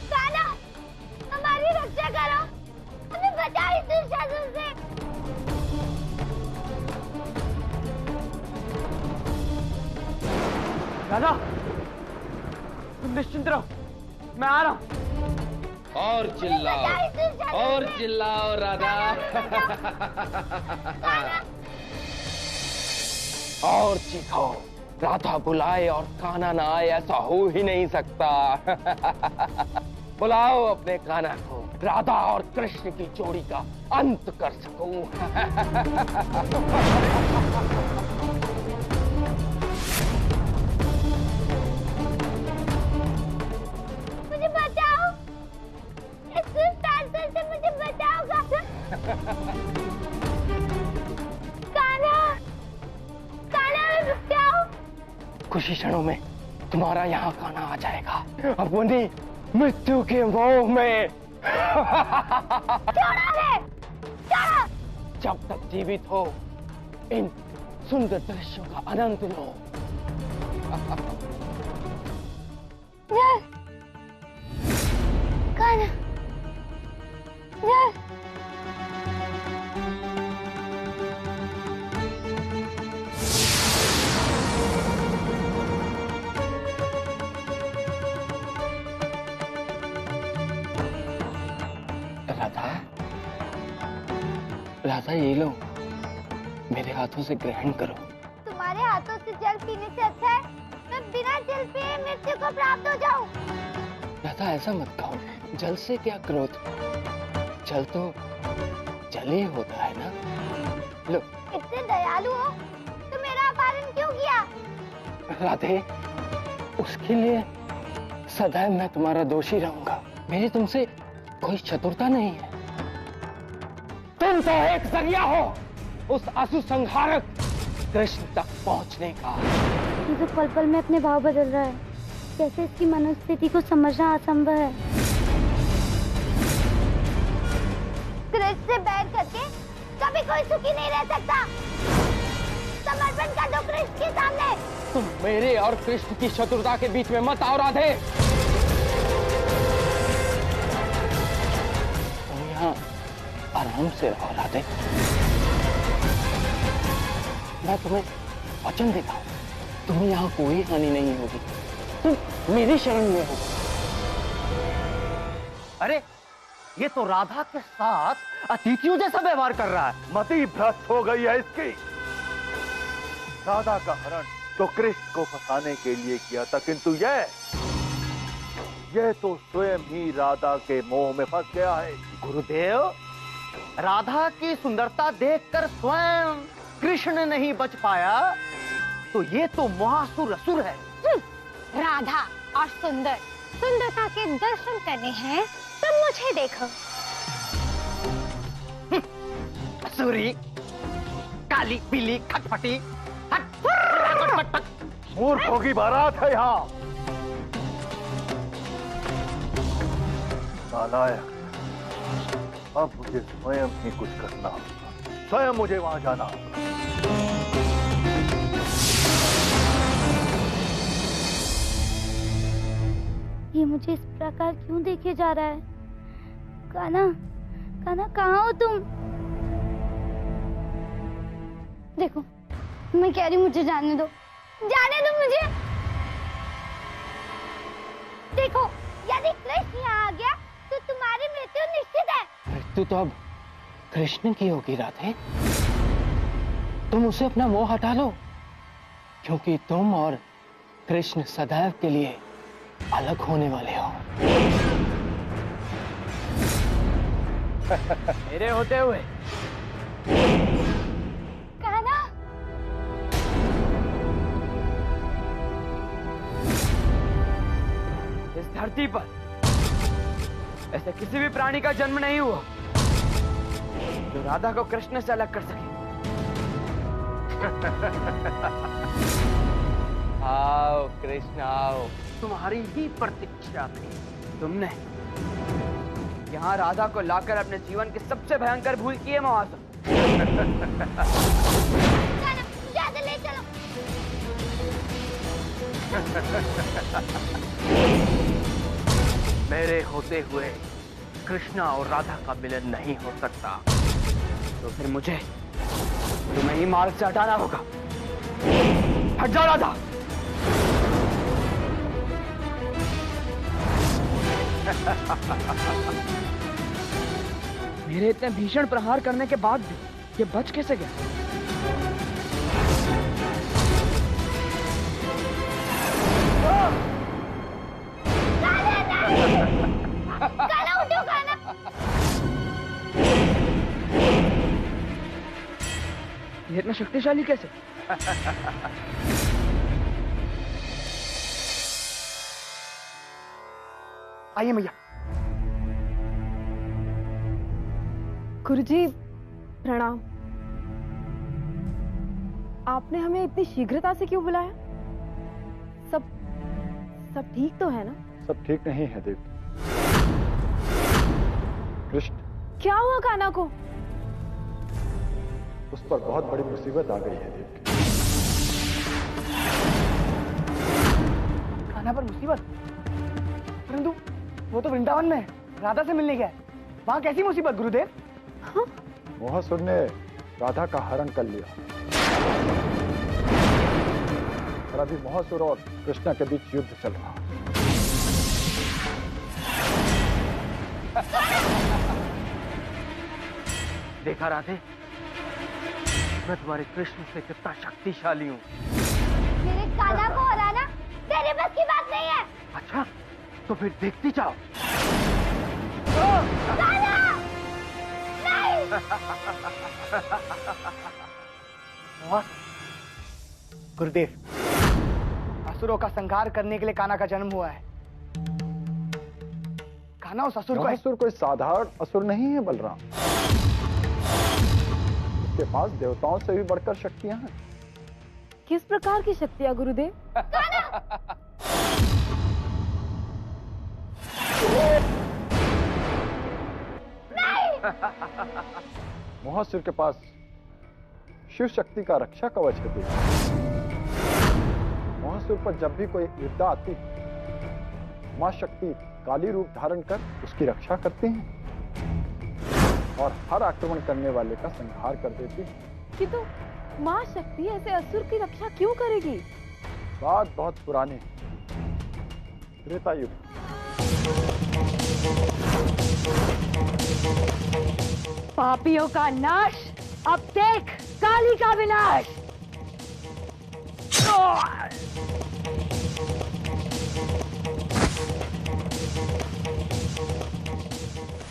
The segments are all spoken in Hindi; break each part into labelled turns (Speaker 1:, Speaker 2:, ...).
Speaker 1: कान्हा, हमारी रक्षा करो, हमें बचाओ इस दुशासन से।
Speaker 2: राधा, तुम निश्चिंत रहो, मैं आ रहा हूँ।
Speaker 3: और चिल्लाओ राधा। और चीखो, राधा बुलाए और कान्हा ना आए, ऐसा हो ही नहीं सकता। बुलाओ अपने कान्हा को, राधा और कृष्ण की जोड़ी का अंत कर सकूं।
Speaker 1: मुझे बचाओ, इस दुशासन से मुझे बचाओ कान्हा। कान्हा, बचाओ।
Speaker 3: कुछ ही क्षणों में तुम्हारा यहाँ कान्हा आ जाएगा, अपनी मृत्यु के मोह में।
Speaker 1: छोड़ो रे, छोड़ो।
Speaker 3: जब तक जीवित हो, इन सुंदर दृश्यों का आनंद लो।
Speaker 1: कान्हा,
Speaker 3: राधा, राधा ये लो, मेरे हाथों से ग्रहण करो।
Speaker 1: तुम्हारे हाथों से जल पीने से अच्छा है मैं बिना जल पिए मृत्यु को प्राप्त हो जाऊं।
Speaker 3: राधा ऐसा मत कहो, जल से क्या क्रोध, जल तो जल ही होता है ना। लो।
Speaker 1: इतने दयालु हो तो मेरा अपहरण क्यों किया?
Speaker 3: राधे, उसके लिए सदैव मैं तुम्हारा दोषी रहूंगा। मेरी तुमसे कोई चतुरता नहीं है। तुम तो एक जरिया हो उस असुर संहारक कृष्ण तक पहुंचने का।
Speaker 1: ये तो पल पल में अपने भाव बदल रहा है, जैसे इसकी मनोस्थिति को समझना असंभव है। कृष्ण से बैर करके कभी कोई सुखी नहीं रह सकता। समर्पण कर दो कृष्ण के सामने।
Speaker 3: तुम मेरे और कृष्ण की शत्रुता के बीच में मत आओ राधे। तुम यहाँ आराम से रहो राधे। मैं तुम्हें वचन देता हूँ, तुम्हें यहाँ कोई हानि नहीं होगी। तुम मेरी शरण में हो।
Speaker 2: अरे, ये तो राधा के साथ अतिथियों जैसा व्यवहार कर रहा है।
Speaker 4: मति भ्रष्ट हो गई है इसकी। राधा का हरण तो कृष्ण को फंसाने के लिए किया था, किंतु यह तो स्वयं ही राधा के मोह में फंस गया है।
Speaker 2: गुरुदेव, राधा की सुंदरता देखकर स्वयं कृष्ण नहीं बच पाया, तो ये तो महासुर असुर है।
Speaker 1: राधा और सुंदरता के दर्शन करने हैं तो मुझे देखो।
Speaker 2: असुरी, काली पीली खटपटी,
Speaker 4: मूर्खों की बारात है यहाँ। नालायक, अब मुझे स्वयं ही कुछ करना होगा। स्वयं मुझे वहां जाना होगा।
Speaker 1: ये मुझे इस प्रकार क्यों देखे जा रहा है? कान्हा, कान्हा कहाँ हो तुम? देखो, मैं कह रही हूँ मुझे जाने दो मुझे। देखो, यदि कृष्ण यहाँ आ गया तो तुम्हारी मृत्यु निश्चित है।
Speaker 3: मृत्यु तो अब कृष्ण की होगी राधे। तुम उसे अपना मोह हटा लो, क्योंकि तुम और कृष्ण सदैव के लिए अलग होने वाले हो।
Speaker 2: मेरे होते हुए
Speaker 1: कान्हा,
Speaker 2: इस धरती पर ऐसे किसी भी प्राणी का जन्म नहीं हुआ जो राधा को कृष्ण से अलग कर सके।
Speaker 3: आओ कृष्ण आओ।
Speaker 2: तुम्हारी ही प्रतीक्षा थी। तुमने यहाँ राधा को लाकर अपने जीवन की सबसे भयंकर भूल की है महासुर।
Speaker 1: ज्यादा ले चलो।
Speaker 2: मेरे होते हुए कृष्णा और राधा का मिलन नहीं हो सकता।
Speaker 3: तो फिर मुझे तुम्हें ही मार्ग से हटाना होगा। हट जाओ राधा। मेरे इतने भीषण प्रहार करने के बाद भी ये बच कैसे गया?
Speaker 1: कान्हा उठो, कान्हा।
Speaker 3: ये इतना शक्तिशाली कैसे?
Speaker 2: आइए मैया।
Speaker 5: गुरुजी प्रणाम। आपने हमें इतनी शीघ्रता से क्यों बुलाया? सब ठीक तो है ना?
Speaker 4: सब ठीक नहीं है देव। कृष्ण,
Speaker 5: क्या हुआ कान्हा को?
Speaker 4: उस पर बहुत बड़ी मुसीबत आ गई है देव।
Speaker 2: कान्हा पर मुसीबत? परंतु वो तो वृंदावन में है, राधा से मिलने गया है। वहां कैसी मुसीबत गुरुदेव?
Speaker 5: हाँ?
Speaker 4: मोहासुर ने राधा का हरण कर लिया और अभी मोहासुर और कृष्णा के बीच युद्ध चल रहा है।
Speaker 2: देखा राधे, मैं तुम्हारे कृष्ण से कितना शक्तिशाली हूँ।
Speaker 1: मेरे कान्हा को हराना तेरे बस की बात नहीं है।
Speaker 2: अच्छा, तो फिर देखती जाओ।
Speaker 1: कान्हा! नहीं!
Speaker 2: गुरुदेव, असुरों का संहार करने के लिए कान्हा का जन्म हुआ है। कान्हा उस असुर को
Speaker 4: मोहासुर कोई साधारण असुर नहीं है बलराम। उसके पास देवताओं से भी बढ़कर शक्तियां हैं।
Speaker 5: किस प्रकार की शक्तियां गुरुदेव?
Speaker 4: मोहासुर के पास शिव शक्ति का रक्षा कवच है देव। मोहासुर पर जब भी कोई विपदा आती, मां शक्ति काली रूप धारण कर उसकी रक्षा करती हैं और हर आक्रमण करने वाले का संहार कर देती है।
Speaker 5: किंतु माँ शक्ति ऐसे असुर की रक्षा क्यों करेगी?
Speaker 4: बात बहुत पुरानी है, त्रेता युग।
Speaker 5: पापियों का नाश, अब देख काली का विनाश।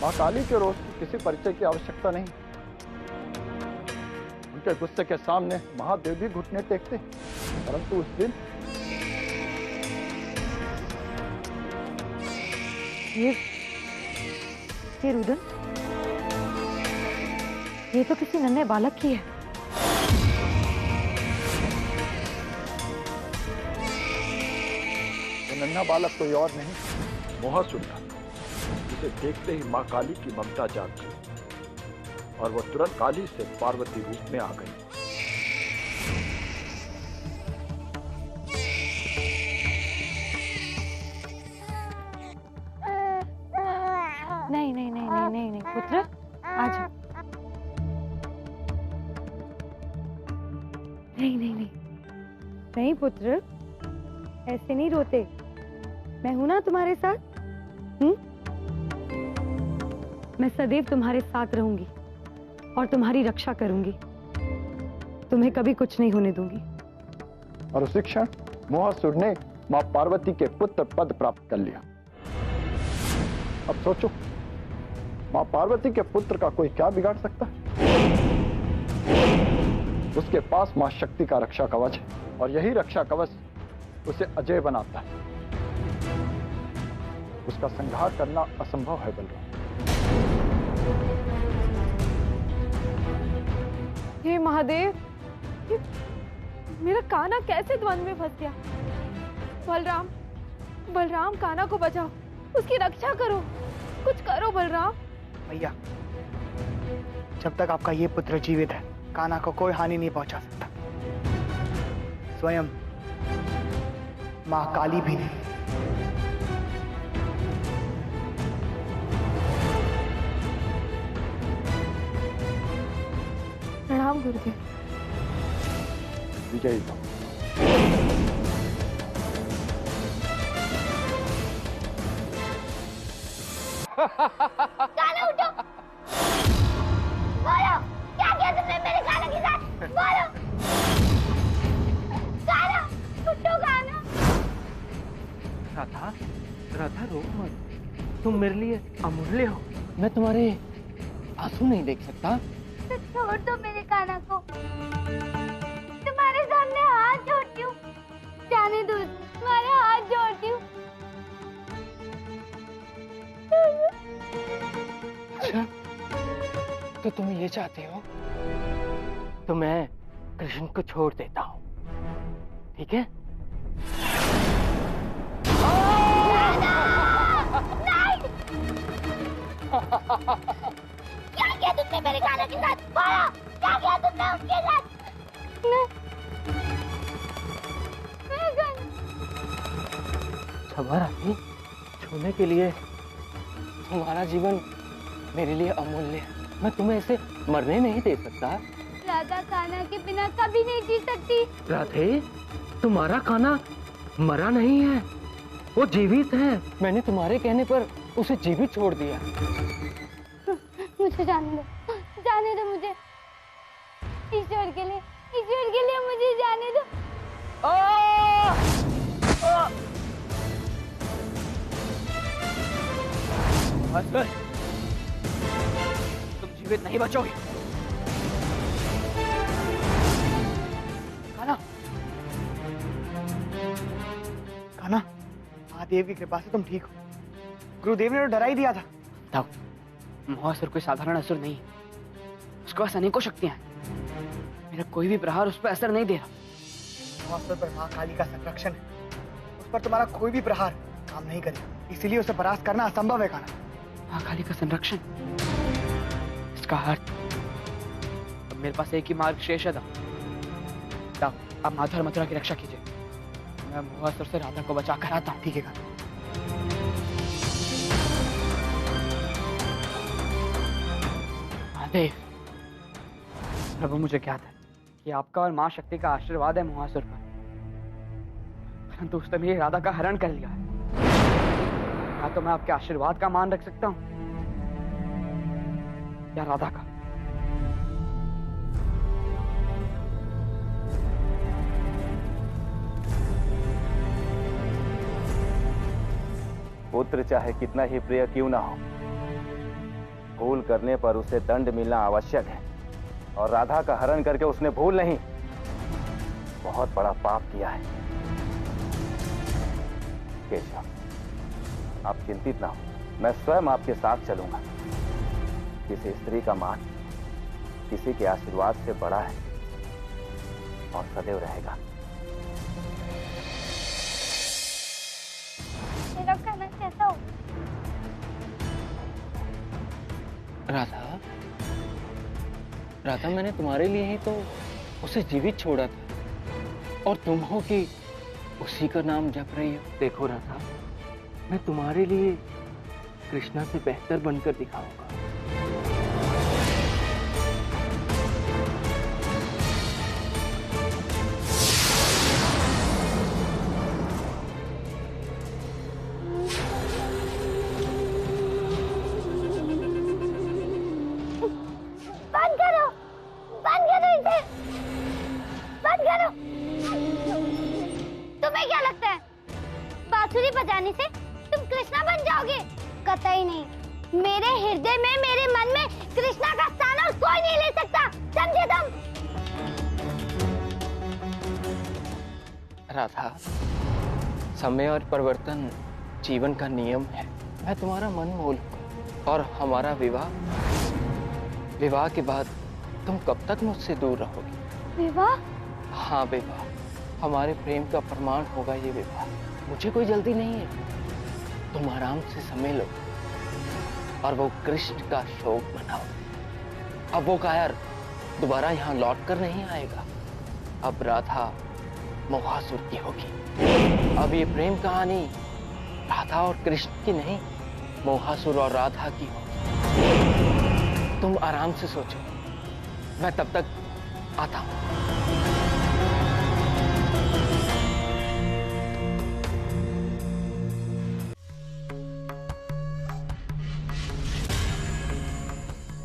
Speaker 4: मां काली के रोष की किसी परिचय की आवश्यकता नहीं। उनके गुस्से के सामने महादेव भी घुटने टेकते, परंतु उस दिन
Speaker 5: ये रुदन, ये तो किसी नन्हे बालक की है।
Speaker 4: वो नन्हा बालक कोई और नहीं, मोहासुर था। उसे देखते ही मां काली की ममता जाग गई और वो तुरंत काली से पार्वती रूप में आ गई।
Speaker 5: नहीं नहीं नहीं नहीं नहीं नहीं पुत्र, आ जाओ। नहीं नहीं नहीं नहीं पुत्र, ऐसे नहीं रोते। मैं हूं ना तुम्हारे साथ। मैं सदैव तुम्हारे साथ रहूंगी और तुम्हारी रक्षा करूंगी। तुम्हें कभी कुछ नहीं होने दूंगी।
Speaker 4: और उसी क्षण मोहासुर ने मां पार्वती के पुत्र पद प्राप्त कर लिया। अब सोचो, मां पार्वती के पुत्र का कोई क्या बिगाड़ सकता है? उसके पास मां शक्ति का रक्षा कवच है और यही रक्षा कवच उसे अजय बनाता है। उसका संहार करना असंभव है बलराम।
Speaker 5: हे महादेव, मेरा कान्हा कैसे द्वंद में फंस गया? बलराम, बलराम कान्हा को बचाओ, उसकी रक्षा करो, कुछ करो बलराम।
Speaker 2: भैया, जब तक आपका ये पुत्र जीवित है, कान्हा को कोई हानि नहीं पहुंचा सकता। स्वयं मां काली भी नहीं।
Speaker 5: गुरुदेव।
Speaker 4: विजयी भव।
Speaker 1: कान्हा उठो, बोलो क्या किया तुमने मेरे कान्हा के साथ, बोलो। कान्हा उठो, कान्हा।
Speaker 3: राधा, राधा रो मत, तुम मेरे लिए अमूल्य हो। मैं तुम्हारे आंसू नहीं देख सकता।
Speaker 1: तो छोड़ दो मेरे कान्हा को, तुम्हारे सामने हाथ जोड़ती हूँ, जाने दो, तुम्हारे हाथ जोड़ती हूँ।
Speaker 3: अच्छा, तो तुम ये चाहते हो तो मैं कृष्ण को छोड़ देता हूँ, ठीक है?
Speaker 1: क्या किया तुमने मेरे कान्हा के साथ, बोलो क्या किया तुमने उसके साथ।
Speaker 3: क्षमा रानी, छूने के लिए तुम्हारा जीवन मेरे लिए अमूल्य है। मैं तुम्हें ऐसे मरने नहीं दे सकता।
Speaker 1: राधा कान्हा के बिना कभी नहीं जी सकती।
Speaker 3: राधे, तुम्हारा कान्हा मरा नहीं है, वो जीवित है। मैंने तुम्हारे कहने पर उसे जीवित छोड़ दिया।
Speaker 1: मुझे जाने दो मुझे, ईश्वर के लिए मुझे जाने दो।
Speaker 2: तुम जीवित नहीं बचोगे। कान्हा, कान्हा, महादेव की कृपा से तुम ठीक हो। गुरुदेव ने तो डरा ही दिया था।
Speaker 6: बताओ, मोहासुर कोई साधारण असुर नहीं है, उसके पास अनेकों शक्तियां हैं। मेरा कोई भी प्रहार उस पर असर नहीं दे रहा।
Speaker 2: मोहासुर पर माँ काली का संरक्षण है, उस पर तुम्हारा कोई भी प्रहार काम नहीं करेगा, इसीलिए उसे परास्त करना असंभव है। कान्हा,
Speaker 6: माँ काली का संरक्षण, इसका अर्थ अब मेरे पास एक ही मार्ग शेष है। दाऊ, आप माधुर और मथुरा की रक्षा कीजिए, मैं मोहासुर से राधा को बचा कर आता हूँ।
Speaker 2: ठीक है कान्हा।
Speaker 6: महादेव, प्रभु मुझे ज्ञात है कि आपका और माँ शक्ति का आशीर्वाद है मोहासुर पर, परंतु उसने मेरी राधा का हरण कर लिया है। या तो मैं आपके आशीर्वाद का मान रख सकता हूँ या राधा का।
Speaker 7: पुत्र चाहे कितना ही प्रिय क्यों ना हो, भूल करने पर उसे दंड मिलना आवश्यक है, और राधा का हरण करके उसने भूल नहीं, बहुत बड़ा पाप किया है। केशव, आप चिंतित ना हो, मैं स्वयं आपके साथ चलूंगा। किसी स्त्री का मान किसी के आशीर्वाद से बड़ा है और सदैव रहेगा।
Speaker 1: मेरा कान्हा कैसा हो?
Speaker 3: राधा, राधा, मैंने तुम्हारे लिए ही तो उसे जीवित छोड़ा था, और तुम हो कि उसी का नाम जप रही हो। देखो राधा, मैं तुम्हारे लिए कृष्णा से बेहतर बनकर दिखाऊंगा।
Speaker 1: बंद करो इसे, बंद करो। तुम्हें क्या लगता है बांसुरी बजाने से तुम कृष्णा बन जाओगे? कतई नहीं। मेरे हृदय में, मेरे मन में कृष्णा का स्थान और कोई नहीं ले सकता, समझे तुम?
Speaker 3: राधा, समय और परिवर्तन जीवन का नियम है। मैं तुम्हारा मन मोल हूं, और हमारा विवाह के बाद तुम कब तक मुझसे दूर रहोगी?
Speaker 1: विवाह?
Speaker 3: हाँ, विवाह। हमारे प्रेम का प्रमाण होगा ये विवाह। मुझे कोई जल्दी नहीं है, तुम आराम से समय लो और वो कृष्ण का शोक मनाओ। अब वो कायर दोबारा यहाँ लौट कर नहीं आएगा। अब राधा मोहासुर की होगी। अब ये प्रेम कहानी राधा और कृष्ण की नहीं, मोहासुर और राधा की होगी। तुम आराम से सोचो, मैं तब तक आता हूं।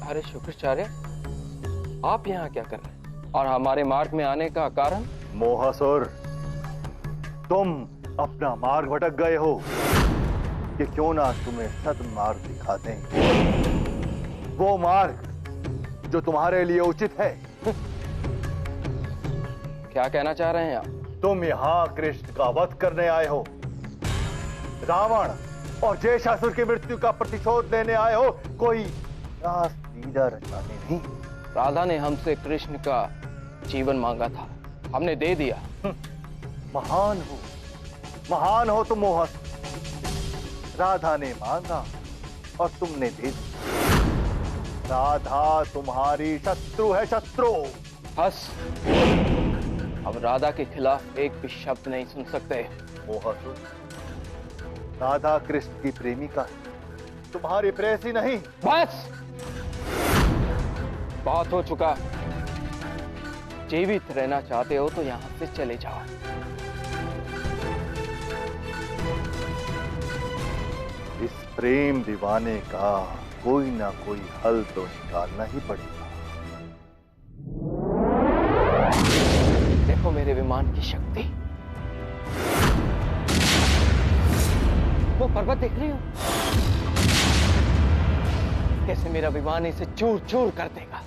Speaker 3: अरे शुक्राचार्य, आप यहाँ क्या कर रहे हैं और हमारे मार्ग में आने का कारण?
Speaker 4: मोहासुर, तुम अपना मार्ग भटक गए हो कि क्यों ना तुम्हें सदमार्ग दिखा दें, वो मार्ग जो तुम्हारे लिए उचित है।
Speaker 3: क्या कहना चाह रहे हैं आप?
Speaker 4: तुम यहाँ कृष्ण का वध करने आए हो, रावण और जयशासुर की मृत्यु का प्रतिशोध लेने आए हो, कोई सीधा रचाने नहीं।
Speaker 3: राधा ने हमसे कृष्ण का जीवन मांगा था, हमने दे दिया।
Speaker 4: महान हो तुम मोहस। राधा ने मांगा और तुमने दे दिया। राधा तुम्हारी शत्रु है, शत्रु।
Speaker 3: बस, अब राधा के खिलाफ एक भी शब्द नहीं सुन सकते।
Speaker 4: मोहासुर, राधा कृष्ण की प्रेमिका है, तुम्हारी प्रेयसी नहीं।
Speaker 3: बस, बहुत हो चुका। जीवित रहना चाहते हो तो यहां से चले जाओ।
Speaker 4: इस प्रेम दीवाने का कोई ना कोई हल तो निकालना ही पड़ेगा।
Speaker 3: देखो मेरे विमान की शक्ति, वो पर्वत देख रही हो? कैसे मेरा विमान इसे चूर चूर कर देगा।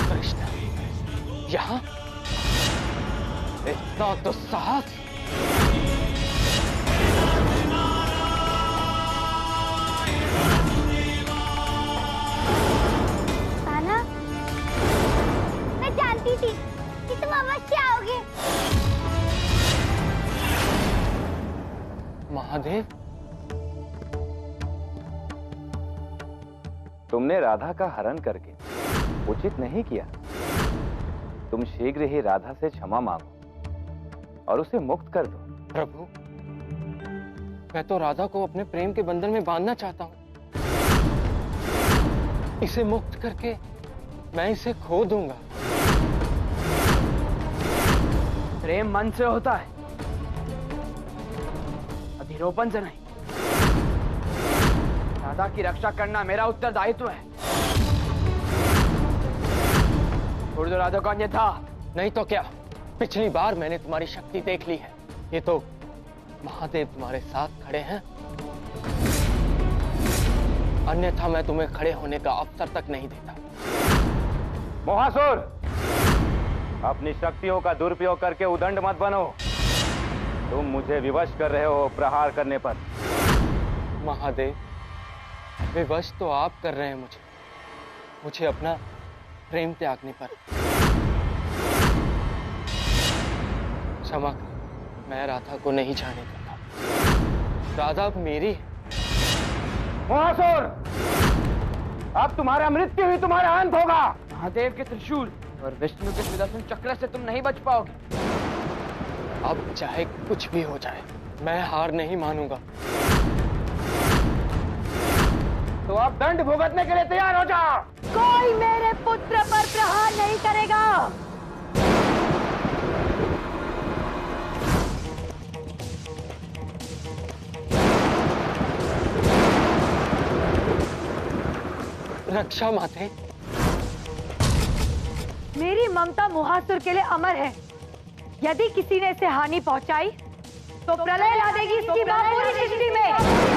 Speaker 3: कृष्ण यहां इतना दुस्साहस!
Speaker 1: कान्हा, मैं जानती थी कि तुम अवश्य आओगे।
Speaker 3: महादेव,
Speaker 7: तुमने राधा का हरण करके उचित नहीं किया। तुम शीघ्र ही राधा से क्षमा मांगो और उसे मुक्त कर दो।
Speaker 3: प्रभु, मैं तो राधा को अपने प्रेम के बंधन में बांधना चाहता हूं। इसे मुक्त करके मैं इसे खो दूंगा।
Speaker 6: प्रेम मन से होता है, अधिरोपण से नहीं। राधा की रक्षा करना मेरा उत्तरदायित्व है। छोड़ दो राधा, कौन ये था?
Speaker 3: नहीं तो क्या, पिछली बार मैंने तुम्हारी शक्ति देख ली है। ये तो महादेव तुम्हारे साथ खड़े हैं, अन्यथा मैं तुम्हें खड़े होने का अवसर तक नहीं देता।
Speaker 7: मोहासुर, अपनी शक्तियों का दुरुपयोग करके उदंड मत बनो। तुम मुझे विवश कर रहे हो प्रहार करने पर।
Speaker 3: महादेव, विवश तो आप कर रहे हैं मुझे अपना प्रेम त्यागने पर। क्षमा कर, मैं राधा को नहीं जाने दूंगा। राधा अब मेरी है।
Speaker 7: मोहासुर, अब तुम्हारा मृत्यु ही तुम्हारा अंत होगा।
Speaker 6: महादेव के त्रिशूल और विष्णु के सुदर्शन चक्र से तुम नहीं बच पाओगे।
Speaker 3: अब चाहे कुछ भी हो जाए, मैं हार नहीं मानूंगा।
Speaker 7: तो अब दंड भुगतने के लिए तैयार हो जाओ।
Speaker 5: कोई मेरे पुत्र पर प्रहार नहीं करेगा।
Speaker 3: रक्षा माते,
Speaker 5: मेरी ममता मोहासुर के लिए अमर है। यदि किसी ने इसे हानि पहुंचाई तो प्रलय ला देगी इसकी मां पूरी सृष्टि में।